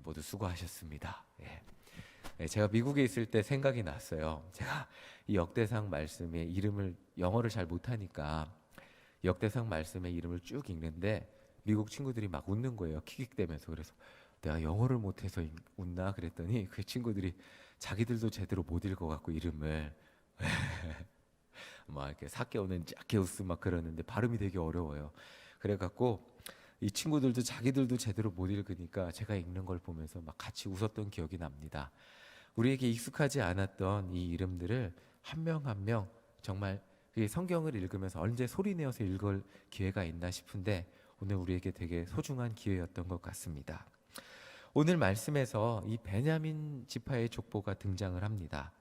모두 수고하셨습니다. 제가 미국에 있을 때 생각이 났어요. 제가 이 역대상 말씀의 이름을 영어를 잘 못하니까 역대상 말씀의 이름을 쭉 읽는데 미국 친구들이 막 웃는 거예요. 킥킥대면서. 그래서 내가 영어를 못해서 웃나 그랬더니 그 친구들이 자기들도 제대로 못 읽어갖고 이름을 막 이렇게 사케오는 짜케우스 막 그러는데 발음이 되게 어려워요. 그래갖고 이 친구들도 자기들도 제대로 못 읽으니까 제가 읽는 걸 보면서 막 같이 웃었던 기억이 납니다. 우리에게 익숙하지 않았던 이 이름들을 한 명 한 명 정말 이 성경을 읽으면서 언제 소리 내어서 읽을 기회가 있나 싶은데 오늘 우리에게 되게 소중한 기회였던 것 같습니다. 오늘 말씀에서 이 베냐민 지파의 족보가 등장을 합니다.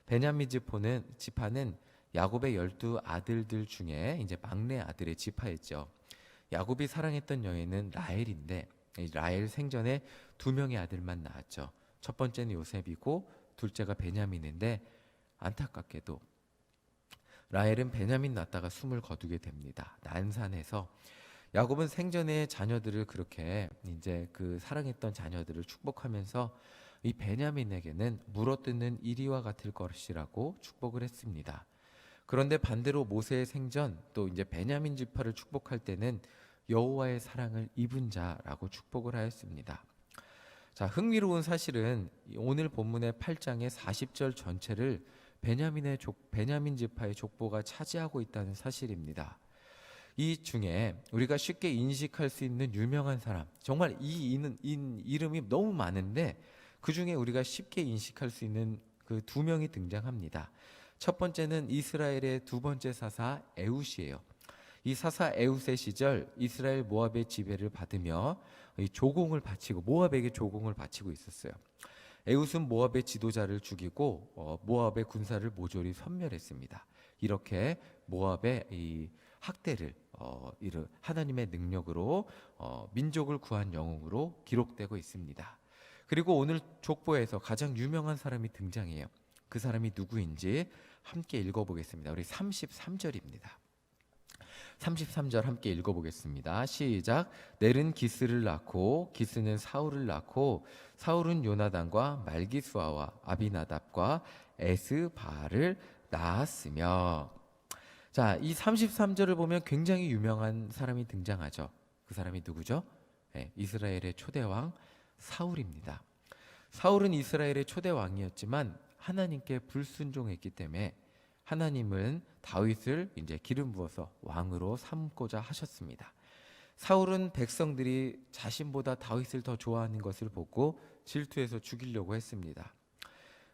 베냐민 지파는 야곱의 12 아들들 중에 이제 막내 아들의 지파였죠. 야곱이 사랑했던 여인은 라헬인데 라헬 생전에 2명의 아들만 낳았죠. 첫 번째는 요셉이고 둘째가 베냐민인데 안타깝게도 라헬은 베냐민 낳다가 숨을 거두게 됩니다. 난산에서 야곱은 생전에 자녀들을 그렇게 이제 그 사랑했던 자녀들을 축복하면서 이 베냐민에게는 물어뜯는 이리와 같을 것이라고 축복을 했습니다. 그런데 반대로 모세의 생전 또 이제 베냐민 지파를 축복할 때는 여호와의 사랑을 입은 자라고 축복을 하였습니다. 자, 흥미로운 사실은 오늘 본문의 8장의 40절 전체를 베냐민 지파의 족보가 차지하고 있다는 사실입니다. 이 중에 우리가 쉽게 인식할 수 있는 유명한 사람, 정말 이 이름이 너무 많은데 그 중에 우리가 쉽게 인식할 수 있는 그 2명이 등장합니다. 첫 번째는 이스라엘의 두 번째 사사 에훗이에요. 이 사사 에훗의 시절 이스라엘 모압의 지배를 받으며 이 조공을 바치고 모압에게 조공을 바치고 있었어요. 에훗은 모압의 지도자를 죽이고 모압의 군사를 모조리 섬멸했습니다. 이렇게 모압의 이 학대를 하나님의 능력으로 민족을 구한 영웅으로 기록되고 있습니다. 그리고 오늘 족보에서 가장 유명한 사람이 등장해요. 그 사람이 누구인지 함께 읽어보겠습니다. 우리 33절입니다. 33절 함께 읽어보겠습니다. 시작. 넬은 기스를 낳고 기스는 사울을 낳고 사울은 요나단과 말기수아와 아비나답과 에스바를 낳았으며. 자, 이 33절을 보면 굉장히 유명한 사람이 등장하죠. 그 사람이 누구죠? 이스라엘의 초대왕 사울입니다. 사울은 이스라엘의 초대왕이었지만 하나님께 불순종했기 때문에 하나님은 다윗을 이제 기름 부어서 왕으로 삼고자 하셨습니다. 사울은 백성들이 자신보다 다윗을 더 좋아하는 것을 보고 질투해서 죽이려고 했습니다.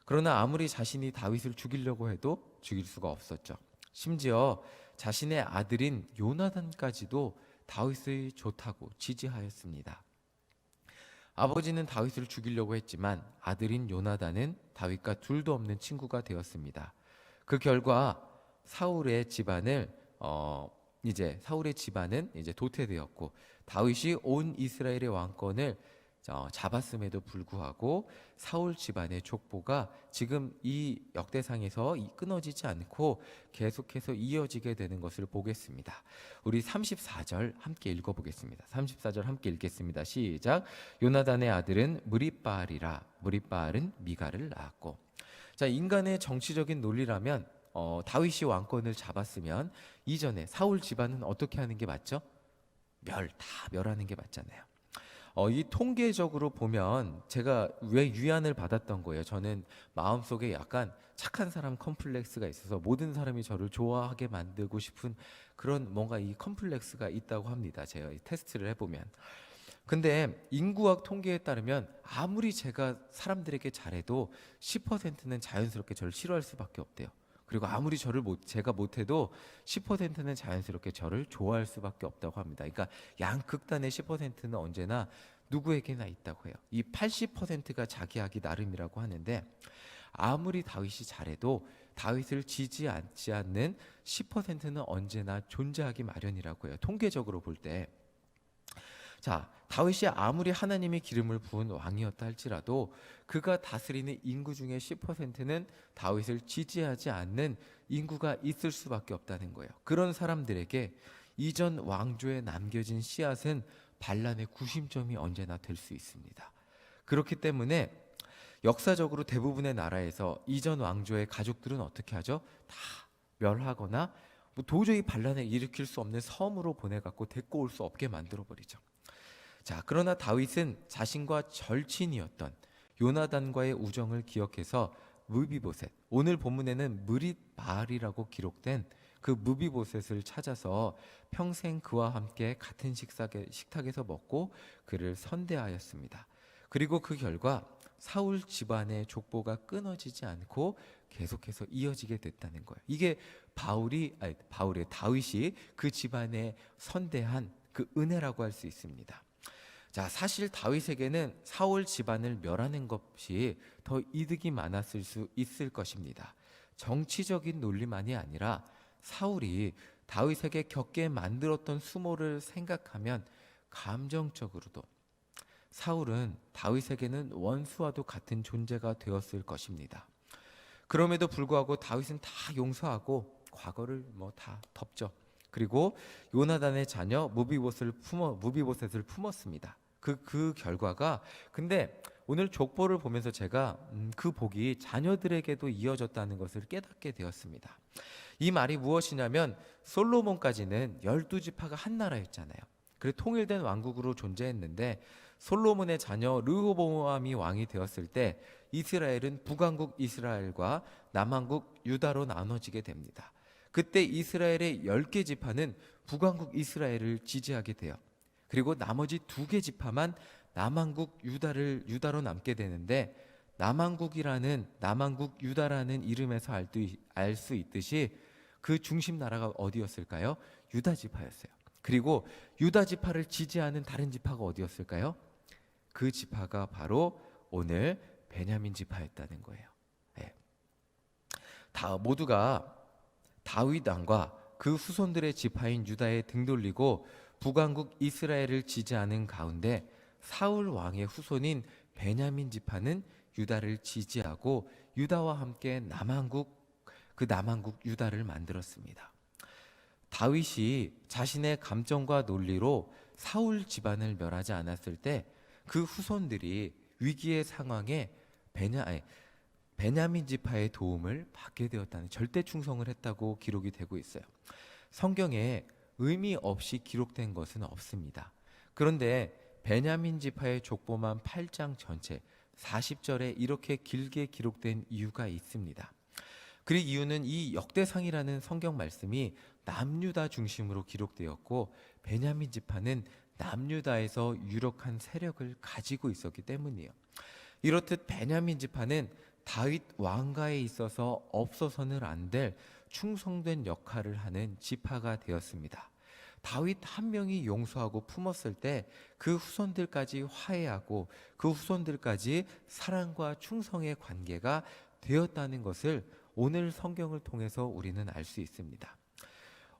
그러나 아무리 자신이 다윗을 죽이려고 해도 죽일 수가 없었죠. 심지어 자신의 아들인 요나단까지도 다윗이 좋다고 지지하였습니다. 아버지는 다윗을 죽이려고 했지만 아들인 요나단은 다윗과 둘도 없는 친구가 되었습니다. 그 결과 사울의 집안은 이제 도태되었고 다윗이 온 이스라엘의 왕권을 잡았음에도 불구하고 사울 집안의 족보가 지금 이 역대상에서 끊어지지 않고 계속해서 이어지게 되는 것을 보겠습니다. 우리 34절 함께 읽어보겠습니다. 34절 함께 읽겠습니다. 시작. 요나단의 아들은 무리바알이라. 무리바알은 미가를 낳았고. 자, 인간의 정치적인 논리라면 다윗이 왕권을 잡았으면 이전에 사울 집안은 어떻게 하는 게 맞죠? 멸하는 게 맞잖아요. 이 통계적으로 보면 제가 왜 위안을 받았던 거예요. 저는 마음속에 약간 착한 사람 컴플렉스가 있어서 모든 사람이 저를 좋아하게 만들고 싶은 그런 뭔가 이 컴플렉스가 있다고 합니다. 제가 이 테스트를 해보면. 근데 인구학 통계에 따르면 아무리 제가 사람들에게 잘해도 10%는 자연스럽게 저를 싫어할 수밖에 없대요. 그리고 아무리 제가 못해도 10%는 자연스럽게 저를 좋아할 수밖에 없다고 합니다. 그러니까 양극단의 10%는 언제나 누구에게나 있다고 해요. 이 80%가 자기하기 나름이라고 하는데 아무리 다윗이 잘해도 다윗을 지지하지 않는 10%는 언제나 존재하기 마련이라고 해요. 통계적으로 볼 때. 자, 다윗이 아무리 하나님의 기름을 부은 왕이었다 할지라도 그가 다스리는 인구 중에 10%는 다윗을 지지하지 않는 인구가 있을 수밖에 없다는 거예요. 그런 사람들에게 이전 왕조에 남겨진 씨앗은 반란의 구심점이 언제나 될 수 있습니다. 그렇기 때문에 역사적으로 대부분의 나라에서 이전 왕조의 가족들은 어떻게 하죠? 다 멸하거나 뭐 도저히 반란을 일으킬 수 없는 섬으로 보내갖고 데리고 올 수 없게 만들어 버리죠. 자, 그러나 다윗은 자신과 절친이었던 요나단과의 우정을 기억해서 무비보셋, 오늘 본문에는 무릿바알이라고 기록된 그 무비보셋을 찾아서 평생 그와 함께 같은 식탁에서 먹고 그를 선대하였습니다. 그리고 그 결과 사울 집안의 족보가 끊어지지 않고 계속해서 이어지게 됐다는 거예요. 이게 바울의 다윗이 그 집안에 선대한 그 은혜라고 할 수 있습니다. 자, 사실 다윗에게는 사울 집안을 멸하는 것이 더 이득이 많았을 수 있을 것입니다. 정치적인 논리만이 아니라 사울이 다윗에게 겪게 만들었던 수모를 생각하면 감정적으로도 사울은 다윗에게는 원수와도 같은 존재가 되었을 것입니다. 그럼에도 불구하고 다윗은 다 용서하고 과거를 다 덮죠. 그리고 요나단의 자녀 무비보셋을 품었습니다. 그 결과가, 근데 오늘 족보를 보면서 제가 그 복이 자녀들에게도 이어졌다는 것을 깨닫게 되었습니다. 이 말이 무엇이냐면 솔로몬까지는 12지파가 한 나라였잖아요. 그리고 통일된 왕국으로 존재했는데 솔로몬의 자녀 르호보암이 왕이 되었을 때 이스라엘은 북왕국 이스라엘과 남왕국 유다로 나눠지게 됩니다. 그때 이스라엘의 10개 지파는 북왕국 이스라엘을 지지하게 돼요. 그리고 나머지 2개 지파만 남왕국 유다로 남게 되는데, 남왕국 유다라는 이름에서 알 수 있듯이 그 중심 나라가 어디였을까요? 유다 지파였어요. 그리고 유다 지파를 지지하는 다른 지파가 어디였을까요? 그 지파가 바로 오늘 베냐민 지파였다는 거예요. 네. 모두가 다윗 왕과 그 후손들의 지파인 유다에 등 돌리고 북왕국 이스라엘을 지지하는 가운데 사울 왕의 후손인 베냐민 지파는 유다를 지지하고 유다와 함께 남왕국 유다를 만들었습니다. 다윗이 자신의 감정과 논리로 사울 집안을 멸하지 않았을 때 그 후손들이 위기의 상황에 베냐민 지파의 도움을 받게 되었다는, 절대 충성을 했다고 기록이 되고 있어요. 성경에 의미 없이 기록된 것은 없습니다. 그런데 베냐민 지파의 족보만 8장 전체 40절에 이렇게 길게 기록된 이유가 있습니다. 그 이유는 이 역대상이라는 성경 말씀이 남유다 중심으로 기록되었고 베냐민 지파는 남유다에서 유력한 세력을 가지고 있었기 때문이에요. 이렇듯 베냐민 지파는 다윗 왕가에 있어서 없어서는 안 될 충성된 역할을 하는 지파가 되었습니다. 다윗 한 명이 용서하고 품었을 때 그 후손들까지 화해하고 그 후손들까지 사랑과 충성의 관계가 되었다는 것을 오늘 성경을 통해서 우리는 알 수 있습니다.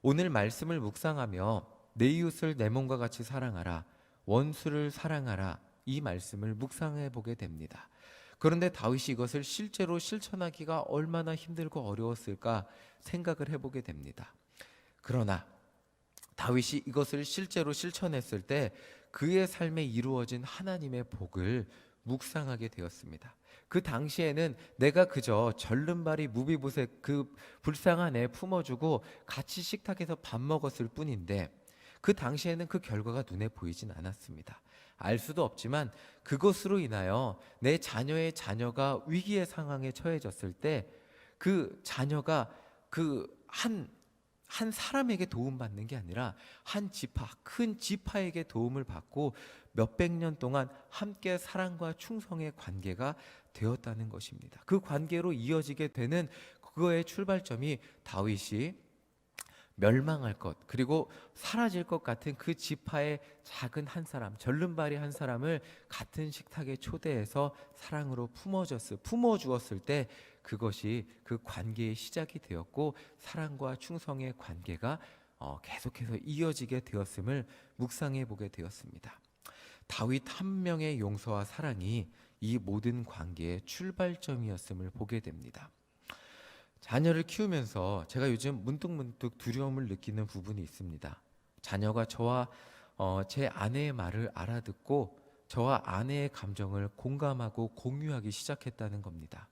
오늘 말씀을 묵상하며 내 이웃을 내 몸과 같이 사랑하라, 원수를 사랑하라, 이 말씀을 묵상해 보게 됩니다. 그런데 다윗이 이것을 실제로 실천하기가 얼마나 힘들고 어려웠을까 생각을 해보게 됩니다. 그러나 다윗이 이것을 실제로 실천했을 때 그의 삶에 이루어진 하나님의 복을 묵상하게 되었습니다. 그 당시에는 내가 그저 절름발이 무비보셋 그 불쌍한 애 품어주고 같이 식탁에서 밥 먹었을 뿐인데 그 당시에는 그 결과가 눈에 보이진 않았습니다. 알 수도 없지만 그것으로 인하여 내 자녀의 자녀가 위기의 상황에 처해졌을 때 그 자녀가 한 사람에게 도움받는 게 아니라 한 지파, 큰 지파에게 도움을 받고 몇백 년 동안 함께 사랑과 충성의 관계가 되었다는 것입니다. 그 관계로 이어지게 되는 그거의 출발점이 다윗이 멸망할 것, 그리고 사라질 것 같은 그 지파의 작은 한 사람, 절름발이 한 사람을 같은 식탁에 초대해서 사랑으로 품어주었을 때 그것이 그 관계의 시작이 되었고 사랑과 충성의 관계가 계속해서 이어지게 되었음을 묵상해 보게 되었습니다. 다윗 한 명의 용서와 사랑이 이 모든 관계의 출발점이었음을 보게 됩니다. 자녀를 키우면서 제가 요즘 문득문득 두려움을 느끼는 부분이 있습니다. 자녀가 저와 제 아내의 말을 알아듣고 저와 아내의 감정을 공감하고 공유하기 시작했다는 겁니다.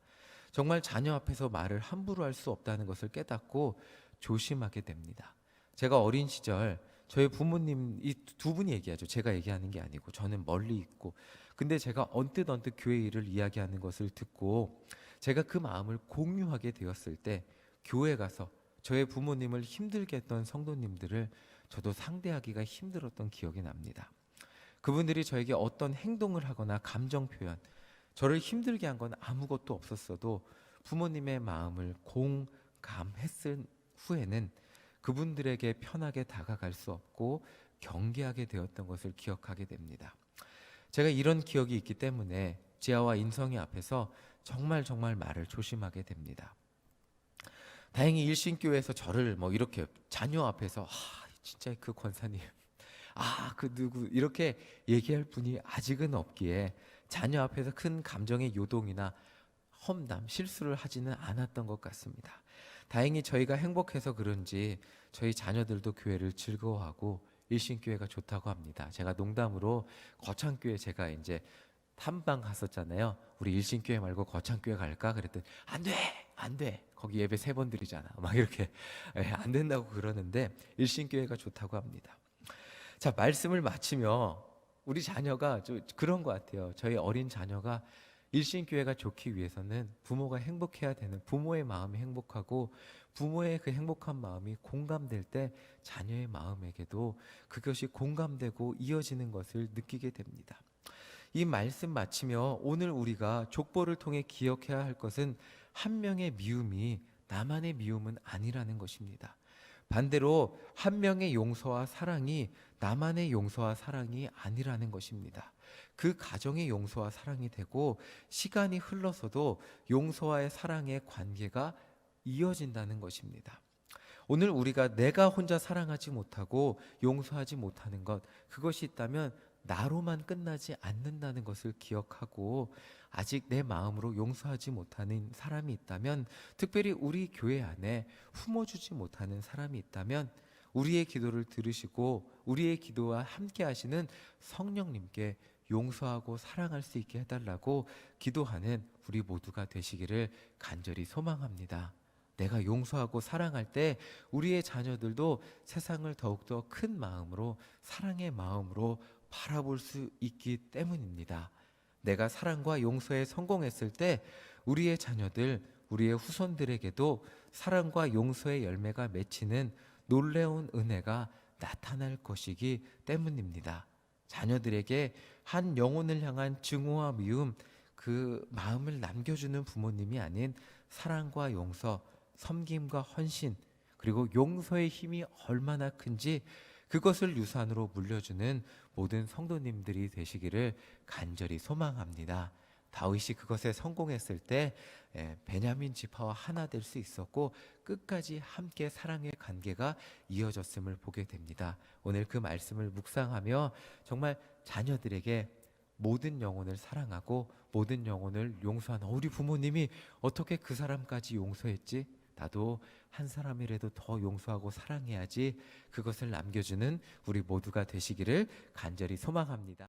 정말 자녀 앞에서 말을 함부로 할 수 없다는 것을 깨닫고 조심하게 됩니다. 제가 어린 시절 저희 부모님 이 두 분이 얘기하죠. 제가 얘기하는 게 아니고 저는 멀리 있고, 근데 제가 언뜻 교회 일을 이야기하는 것을 듣고 제가 그 마음을 공유하게 되었을 때 교회 가서 저의 부모님을 힘들게 했던 성도님들을 저도 상대하기가 힘들었던 기억이 납니다. 그분들이 저에게 어떤 행동을 하거나 감정 표현, 저를 힘들게 한 건 아무것도 없었어도 부모님의 마음을 공감했을 후에는 그분들에게 편하게 다가갈 수 없고 경계하게 되었던 것을 기억하게 됩니다. 제가 이런 기억이 있기 때문에 지아와 인성이 앞에서 정말 말을 조심하게 됩니다. 다행히 일신교회에서 저를 뭐 이렇게 자녀 앞에서 진짜 그 권사님, 그 누구 이렇게 얘기할 분이 아직은 없기에 자녀 앞에서 큰 감정의 요동이나 험담, 실수를 하지는 않았던 것 같습니다. 다행히 저희가 행복해서 그런지 저희 자녀들도 교회를 즐거워하고 일신교회가 좋다고 합니다. 제가 농담으로 거창교회 제가 이제 탐방 갔었잖아요. 우리 일신교회 말고 거창교회 갈까? 그랬더니 안 돼. 거기 예배 3번 드리잖아. 막 이렇게 안 된다고 그러는데 일신교회가 좋다고 합니다. 자, 말씀을 마치며 우리 자녀가 그런 것 같아요. 저희 어린 자녀가 일신교회가 좋기 위해서는 부모가 행복해야 되는, 부모의 마음이 행복하고 부모의 그 행복한 마음이 공감될 때 자녀의 마음에게도 그것이 공감되고 이어지는 것을 느끼게 됩니다. 이 말씀 마치며 오늘 우리가 족보를 통해 기억해야 할 것은 한 명의 미움이 나만의 미움은 아니라는 것입니다. 반대로 한 명의 용서와 사랑이 나만의 용서와 사랑이 아니라는 것입니다. 그 가정의 용서와 사랑이 되고 시간이 흘러서도 용서와의 사랑의 관계가 이어진다는 것입니다. 오늘 우리가 내가 혼자 사랑하지 못하고 용서하지 못하는 것, 그것이 있다면 나로만 끝나지 않는다는 것을 기억하고 아직 내 마음으로 용서하지 못하는 사람이 있다면, 특별히 우리 교회 안에 품어주지 못하는 사람이 있다면 우리의 기도를 들으시고 우리의 기도와 함께 하시는 성령님께 용서하고 사랑할 수 있게 해달라고 기도하는 우리 모두가 되시기를 간절히 소망합니다. 내가 용서하고 사랑할 때 우리의 자녀들도 세상을 더욱더 큰 마음으로, 사랑의 마음으로 바라볼 수 있기 때문입니다. 내가 사랑과 용서에 성공했을 때 우리의 자녀들, 우리의 후손들에게도 사랑과 용서의 열매가 맺히는 놀라운 은혜가 나타날 것이기 때문입니다. 자녀들에게 한 영혼을 향한 증오와 미움, 그 마음을 남겨주는 부모님이 아닌 사랑과 용서, 섬김과 헌신, 그리고 용서의 힘이 얼마나 큰지 그것을 유산으로 물려주는 모든 성도님들이 되시기를 간절히 소망합니다. 다윗이 그것에 성공했을 때 베냐민 지파와 하나 될 수 있었고 끝까지 함께 사랑의 관계가 이어졌음을 보게 됩니다. 오늘 그 말씀을 묵상하며 정말 자녀들에게 모든 영혼을 사랑하고 모든 영혼을 용서하는, 우리 부모님이 어떻게 그 사람까지 용서했지? 나도 한 사람이라도 더 용서하고 사랑해야지. 그것을 남겨주는 우리 모두가 되시기를 간절히 소망합니다.